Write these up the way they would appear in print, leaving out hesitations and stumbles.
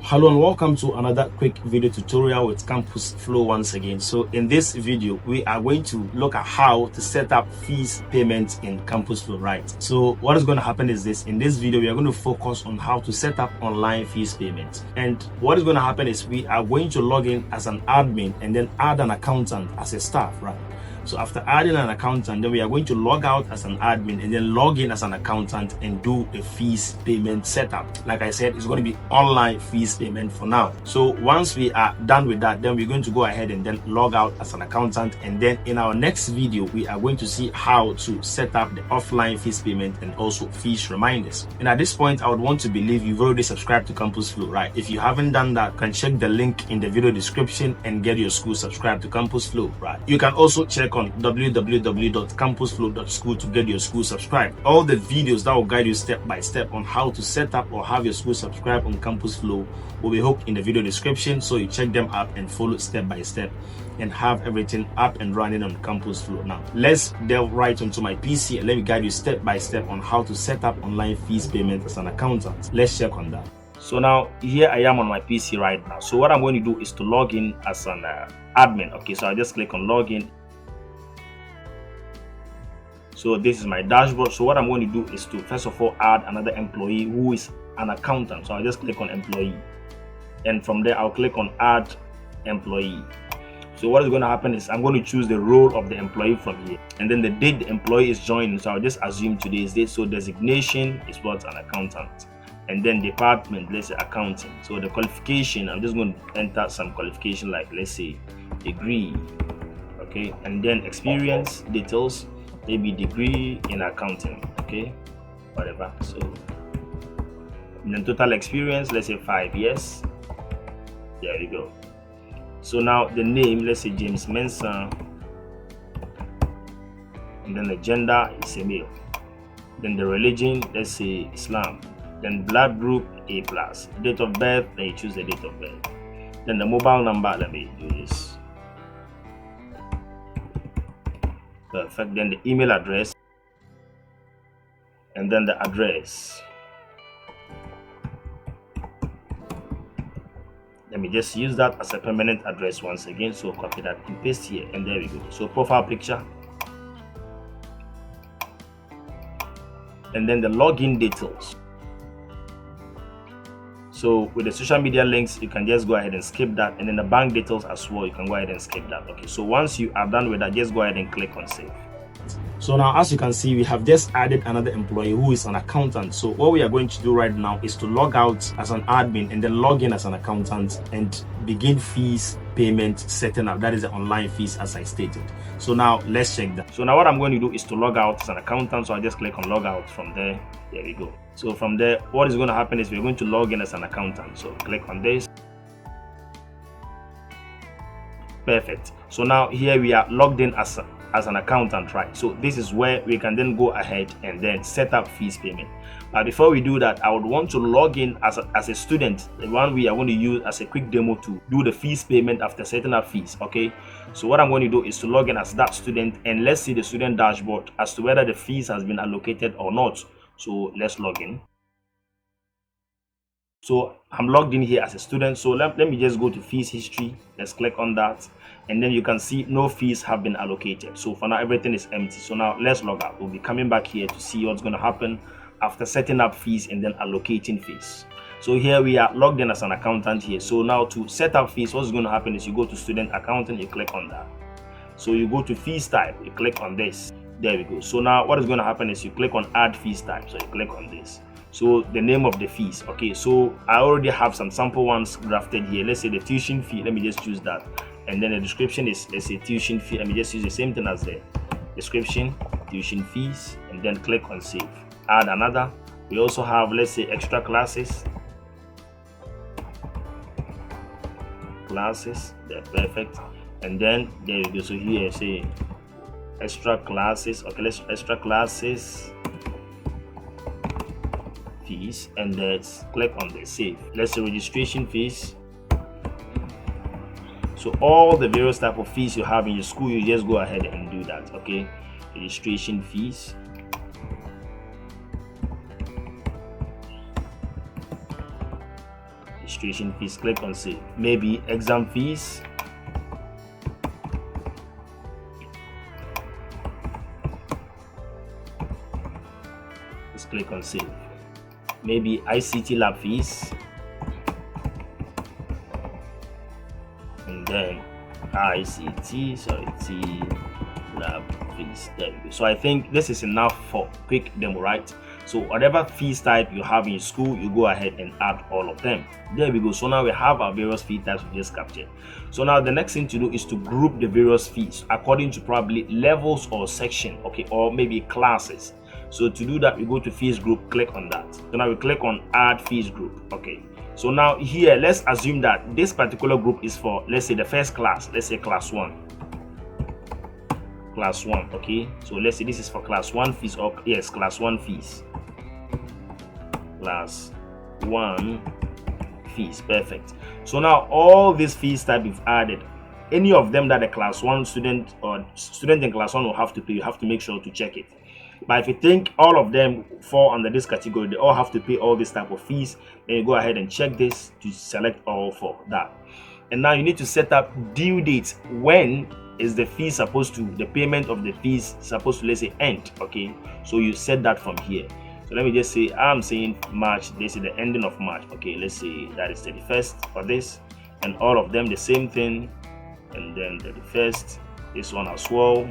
Hello and welcome to another quick video tutorial with CampusFlow once again. So in this video, we are going to look at how to set up fees payment in CampusFlow, right? So what is going to happen is this. In this video, we are going to focus on how to set up online fees payment. And what is going to happen is we are going to log in as an admin and then add an accountant as a staff, right? So after adding an accountant, then we are going to log out as an admin and then log in as an accountant and do the fees payment setup. Like I said, it's going to be online fees payment for now. So once we are done with that, then we're going to go ahead and then log out as an accountant. And then in our next video, we are going to see how to set up the offline fees payment and also fees reminders. And at this point, I would want to believe you've already subscribed to CampusFlow, right? If you haven't done that, you can check the link in the video description and get your school subscribed to CampusFlow, right? You can also check on www.campusflow.school to get your school subscribed. All the videos that will guide you step by step on how to set up or have your school subscribed on CampusFlow will be hooked in the video description, so you check them out and follow step by step and have everything up and running on CampusFlow. Now let's delve right onto my PC and let me guide you step by step on how to set up online fees payment as an accountant. Let's check on that. So now here I am on my PC right now. So what I'm going to do is to log in as an admin. Okay, so I just click on login. So this is my dashboard. So what I'm going to do is to first of all add another employee who is an accountant. So I'll just click on employee, and from there I'll click on add employee. So what is going to happen is I'm going to choose the role of the employee from here, and then the date the employee is joining. So I'll just assume today's date. So designation is what, an accountant, and then department, let's say accounting. So the qualification, I'm just going to enter some qualification, like let's say degree, okay, and then experience details, maybe degree in accounting, okay, whatever. So and then total experience, let's say 5 years. There you go. So now the name, let's say James Mensah, and then the gender is a male. Then the religion, let's say Islam. Then blood group A+. Date of birth, then you choose the date of birth. Then the mobile number, let me do this. Perfect. Then the email address, and then the address. Let me just use that as a permanent address once again. So copy that and paste here, and there we go. So profile picture, and then the login details. So with the social media links, you can just go ahead and skip that, and then the bank details as well, you can go ahead and skip that. Okay, so once you are done with that, just go ahead and click on save. So now, as you can see, we have just added another employee who is an accountant. So what we are going to do right now is to log out as an admin and then log in as an accountant and begin fees payment setting up. That is the online fees, as I stated. So now let's check that. So now what I'm going to do is to log out as an accountant. So I just click on log out from there. There we go. So from there, what is going to happen is we're going to log in as an accountant. So click on this. Perfect. So now here we are logged in as an accountant, right? So this is where we can then go ahead and then set up fees payment. But before we do that, I would want to log in as a student, the one we are going to use as a quick demo to do the fees payment after setting up fees. Okay, so what I'm going to do is to log in as that student, and let's see the student dashboard as to whether the fees has been allocated or not. So let's log in. So I'm logged in here as a student. So let me just go to fees history. Let's click on that, and then you can see no fees have been allocated. So for now, everything is empty. So now let's log out. We'll be coming back here to see what's going to happen after setting up fees and then allocating fees. So here we are logged in as an accountant here. So now to set up fees, what's going to happen is you go to student accountant, you click on that. So you go to fees type, you click on this. There we go. So now what is going to happen is you click on add fees type. So you click on this. So the name of the fees. Okay, so I already have some sample ones drafted here. Let's say the tuition fee. Let me just choose that. And then the description is, let's say, tuition fee. Let me just use the same thing as the description, tuition fees, and then click on save. Add another. We also have, let's say, extra classes. They're perfect. And then there you go. So here say extra classes. Okay, let's extra classes fees, and let's click on the save. Let's say registration fees. So all the various type of fees you have in your school, you just go ahead and do that. Okay, registration fees, registration fees, click on save. Maybe exam fees, just click on save. Maybe ICT lab fees, and then T lab fees. There we go. So I think this is enough for quick demo, right? So whatever fees type you have in your school, you go ahead and add all of them. There we go. So now we have our various fee types we just captured. So now the next thing to do is to group the various fees according to probably levels or section, okay, or maybe classes. So to do that, we go to fees group, click on that. So now we click on add fees group. Okay, so now here let's assume that this particular group is for, let's say, the first class. Let's say class 1. Okay, so let's say this is for class 1 fees, or yes, class 1 fees. Class 1 fees. Perfect. So now all these fees that we've added, any of them that the class 1 student or student in class 1 will have to pay, you have to make sure to check it. But if you think all of them fall under this category, they all have to pay all this type of fees, then you go ahead and check this to select all for that. And now you need to set up due date. When is the fee supposed to, the payment of the fees supposed to, let's say, end? Okay, so you set that from here. So let me just say I'm saying March, this is the ending of March. Okay, let's say that is 31st for this, and all of them the same thing, and then 31st, this one as well.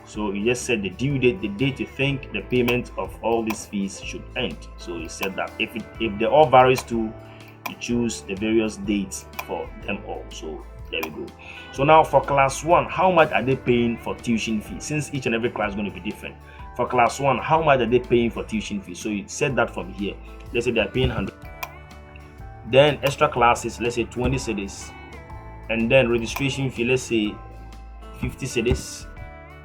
So you just set the due date, the date you think the payment of all these fees should end. So you set that. If they all varies too, you choose the various dates for them all. So there we go. So now for class 1, how much are they paying for tuition fees? Since each and every class is going to be different. For class 1, how much are they paying for tuition fees? So you set that from here. Let's say they're paying 100. Then extra classes, let's say 20 cedis. And then registration fee, let's say 50 cedis.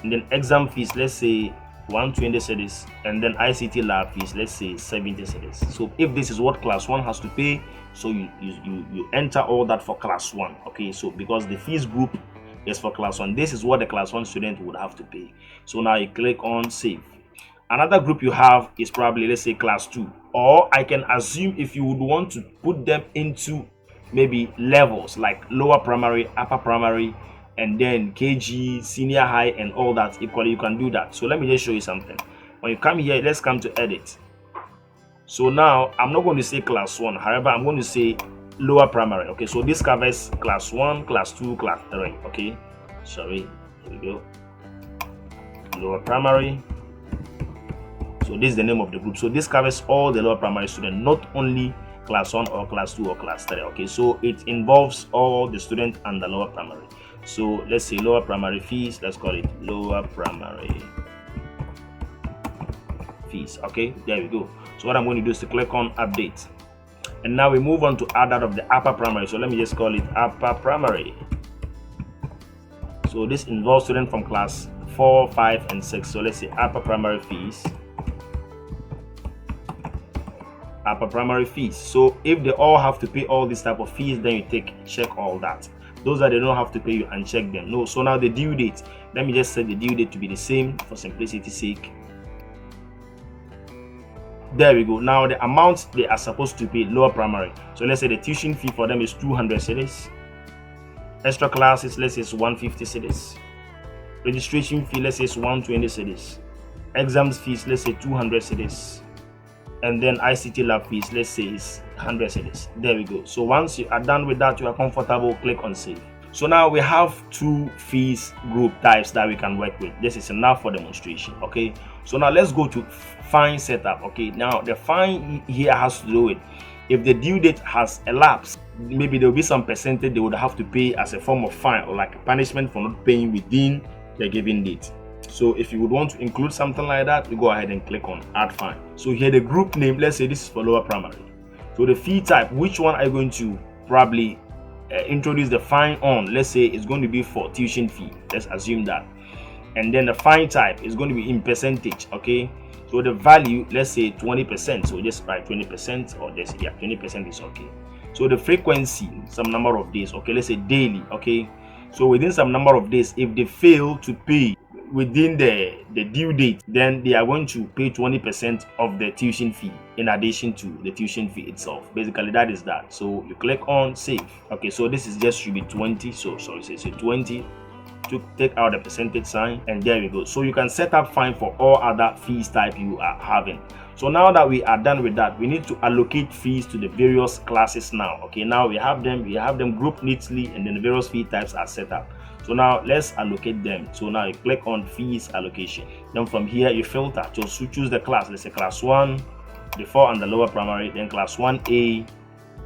And then exam fees, let's say 120 cedis. And then ICT lab fees, let's say 70 cedis. So if this is what class 1 has to pay, so you enter all that for class 1. Okay, so because the fees group is for class 1, this is what the class 1 student would have to pay. So now you click on save. Another group you have is probably, let's say, class 2. Or I can assume if you would want to put them into maybe levels like lower primary, upper primary, and then KG, senior high, and all that equally, you can do that. So let me just show you something. When you come here, let's come to edit. So now I'm not going to say class 1, however I'm going to say lower primary. Okay, so this covers class 1, class 2, class 3. Okay, sorry, here we go. Lower primary. So this is the name of the group. So this covers all the lower primary students, not only class 1 or class 2 or class 3. Okay, so it involves all the students and the lower primary. So let's say lower primary fees, let's call it lower primary fees. Okay, there we go. So what I'm going to do is to click on update, and now we move on to add out of the upper primary. So let me just call it upper primary. So this involves students from class 4, 5, and 6. So let's say upper primary fees. Upper primary fees. So if they all have to pay all this type of fees, then you check all that. Those that they don't have to pay, you uncheck them. No. So now the due date, let me just set the due date to be the same for simplicity's sake. There we go. Now the amount they are supposed to pay, lower primary. So let's say the tuition fee for them is 200 cedis. Extra classes, let's say it's 150 cedis. Registration fee, let's say it's 120 cedis. Exams fees, let's say 200 cedis. And then ICT lab fees, let's say it's 100 cedis. There we go. So once you are done with that, you are comfortable, click on save. So now we have 2 fees group types that we can work with. This is enough for demonstration. Okay, so now let's go to fine setup. Okay, now the fine here has to do with if the due date has elapsed, maybe there will be some percentage they would have to pay as a form of fine or like a punishment for not paying within the given date. So if you would want to include something like that, you go ahead and click on add fine. So here the group name, let's say this is for lower primary. So the fee type, which one are you going to probably introduce the fine on? Let's say it's going to be for tuition fee. Let's assume that. And then the fine type is going to be in percentage. Okay, so the value, let's say 20%. So just write 20%, or just 20% is okay. So the frequency, some number of days. Okay, let's say daily. Okay, so within some number of days, if they fail to pay within the due date, then they are going to pay 20% of the tuition fee in addition to the tuition fee itself. Basically, that is that. So you click on save. Okay, so this is just should be 20. So sorry, say 20. To take out the percentage sign, and there we go. So you can set up fine for all other fees type you are having. So now that we are done with that, we need to allocate fees to the various classes now. Okay, now we have them grouped neatly, and then the various fee types are set up. So now let's allocate them. So now you click on fees allocation. Then from here you filter to choose the class. Let's say class 1, the 4 and the lower primary, then class 1A,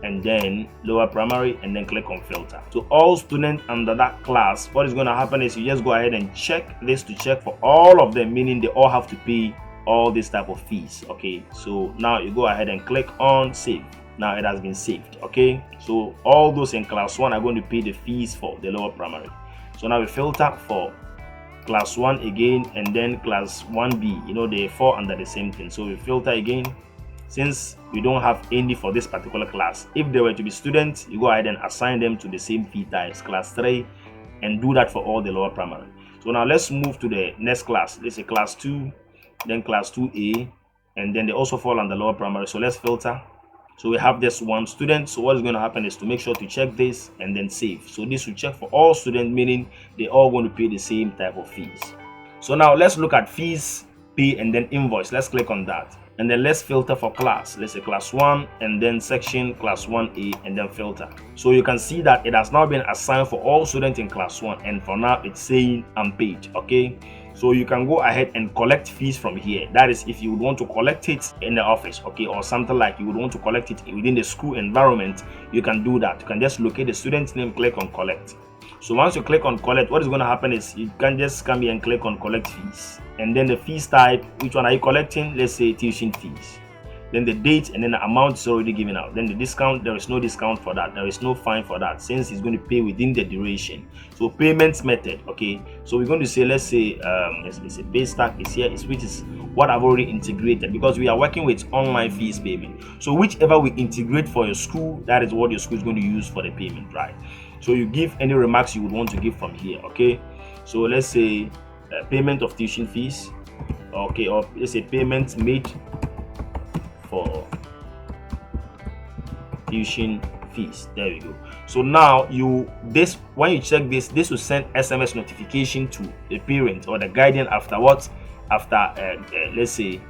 and then lower primary, and then click on filter. So all students under that class, what is going to happen is you just go ahead and check this to check for all of them, meaning they all have to pay all this type of fees. Okay, so now you go ahead and click on save. Now it has been saved. Okay, so all those in class 1 are going to pay the fees for the lower primary. So now we filter for class 1 again, and then class 1B, they fall under the same thing. So we filter again. Since we don't have any for this particular class, if they were to be students, you go ahead and assign them to the same fee types, class 3, and do that for all the lower primary. So now let's move to the next class. Let's say class 2, then class 2A, and then they also fall under lower primary. So let's filter. So we have this one student. So what is going to happen is to make sure to check this and then save. So this will check for all students, meaning they all going to pay the same type of fees. So now let's look at fees, pay, and then invoice. Let's click on that. And then let's filter for class. Let's say class 1, and then section class 1A, and then filter. So you can see that it has now been assigned for all students in class 1, and for now it's saying unpaid. Okay, so you can go ahead and collect fees from here. That is if you would want to collect it in the office, okay, or something like you would want to collect it within the school environment, you can do that. You can just locate the student's name, click on collect. So once you click on collect, what is going to happen is you can just come here and click on collect fees, and then the fees type, which one are you collecting? Let's say tuition fees. Then the date, and then the amount is already given out. Then the discount, there is no discount for that, there is no fine for that, since he's going to pay within the duration. So payments method, okay, so we're going to say, let's say let's say pay stack is here, which is what I've already integrated, because we are working with online fees payment. So whichever we integrate for your school, that is what your school is going to use for the payment, right? So you give any remarks you would want to give from here. Okay, so let's say payment of tuition fees, okay, or let's say payments made for tuition fees. There we go. So now when you check this will send SMS notification to the parent or the guardian after what? Let's say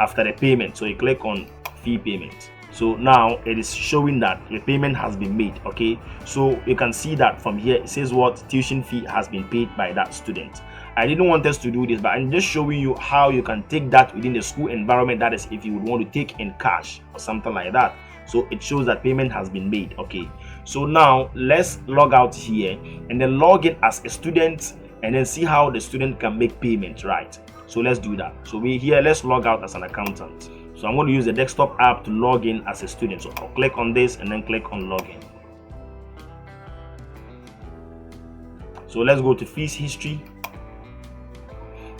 after the payment. So you click on fee payment. So now it is showing that the payment has been made. Okay, so you can see that from here it says what? Tuition fee has been paid by that student. I didn't want us to do this, but I'm just showing you how you can take that within the school environment. That is if you would want to take in cash or something like that. So it shows that payment has been made. Okay, so now let's log out here and then log in as a student, and then see how the student can make payment, right? So let's do that. So let's log out as an accountant. So I'm going to use the desktop app to log in as a student. So I'll click on this and then click on login. So let's go to fees history,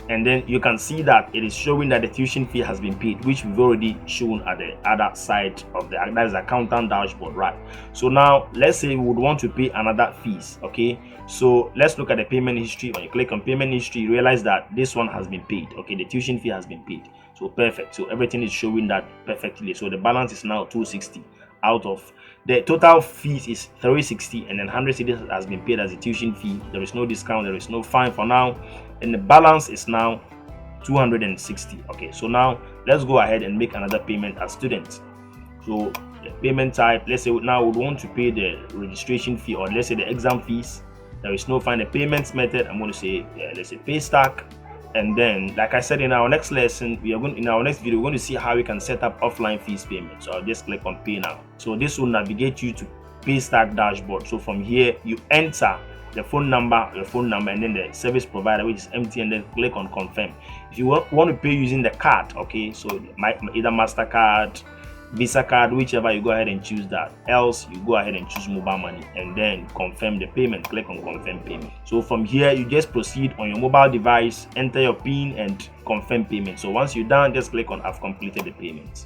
and then you can see that it is showing that the tuition fee has been paid, which we've already shown at the other side of that is accountant dashboard, right? So now let's say we would want to pay another fees. Okay, so let's look at the payment history. When you click on payment history, you realize that this one has been paid. Okay, the tuition fee has been paid. So perfect. So everything is showing that perfectly. So the balance is now 260 out of the total fees is 360, and then 100 cedis has been paid as a tuition fee. There is no discount, there is no fine for now, and the balance is now 260. Okay, so now let's go ahead and make another payment as students. So the payment type, let's say now we want to pay the registration fee, or let's say the exam fees. There is no fine. The payments method, I'm going to say let's say pay stack. And then, like I said, in our next lesson, in our next video, we're going to see how we can set up offline fees payment. So I'll just click on pay now. So this will navigate you to pay stack dashboard. So from here, you enter the phone number, and then the service provider, which is MT, and then click on confirm. If you want to pay using the card, okay, so either MasterCard, Visa card, whichever, you go ahead and choose that. Else you go ahead and choose mobile money, and then confirm the payment. Click on confirm payment. So from here you just proceed on your mobile device, enter your PIN and confirm payment. So once you're done, just click on I've completed the payment.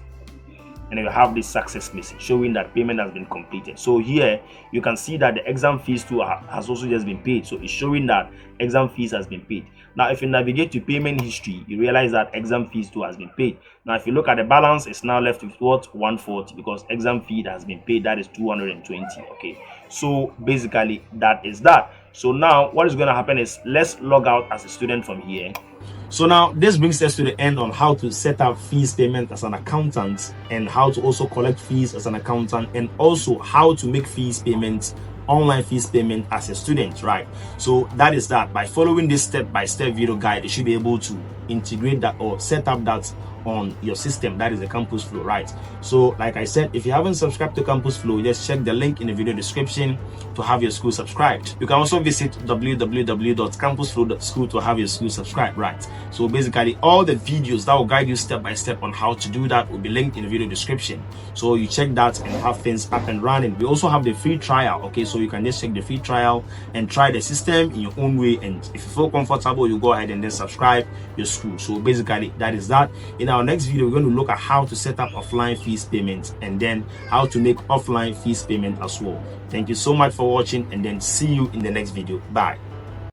and then you have this success message showing that payment has been completed. So here you can see that the exam fees too has also just been paid. So it's showing that exam fees has been paid. Now if you navigate to payment history, you realize that exam fees too has been paid. Now if you look at the balance, it's now left with what? 140, because exam fee has been paid, that is 220. Okay, so basically that is that. So now what is going to happen is, let's log out as a student from here. So now this brings us to the end on how to set up fees payment as an accountant, and how to also collect fees as an accountant, and also how to make fees payments, online fees payment as a student, right? So that is that. By following this step-by-step video guide, you should be able to integrate that or set up that on your system, that is the CampusFlow, right? So like I said, if you haven't subscribed to CampusFlow, just check the link in the video description to have your school subscribed. You can also visit www.campusflow.school to have your school subscribed, right? So basically all the videos that will guide you step by step on how to do that will be linked in the video description, so you check that and have things up and running. We also have the free trial, okay, so you can just check the free trial and try the system in your own way, and if you feel comfortable, you go ahead and then subscribe your school. So basically that is that. In our next video, we're going to look at how to set up offline fees payment, and then how to make offline fees payment as well. Thank you so much for watching, and then see you in the next video. Bye.